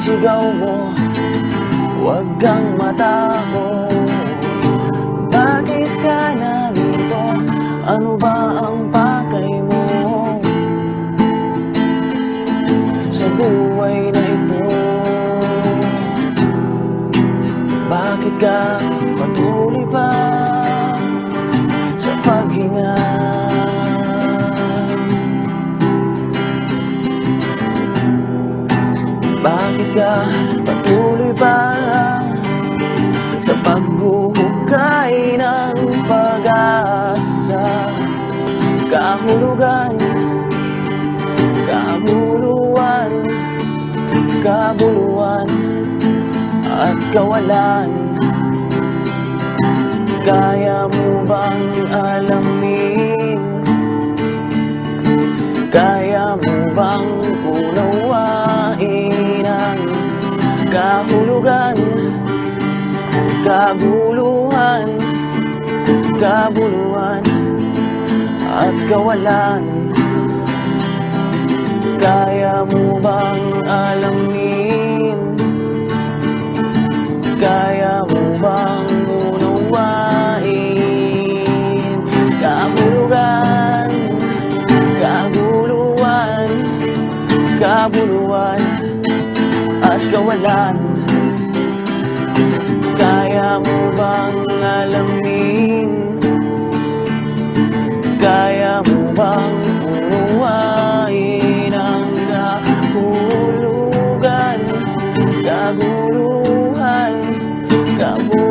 sigaw mo, huwag kang matakot. Bakit ka narito? Ano ba ang pakay mo sa buhay na ito? Bakit ka patuloy pa sa paghinga? Bakit ka patuloy pa sa paghuhukay ng pag-asa? Kahulugan, kahuluan, kabuluhan at kawalan. Kaya mo bang alamin? Kaya mo bang unawain ang kahulugan, kaguluhan, kabuluhan at kawalan? Kaya mo bang alamin? Kaya mo bang unawain? Kahulugan, kaguluhan, kabuluhan at kawalan. Kaya mo bang alamin? Kaya mo bang unawain ang kahulugan, kaguluhan, kabuluhan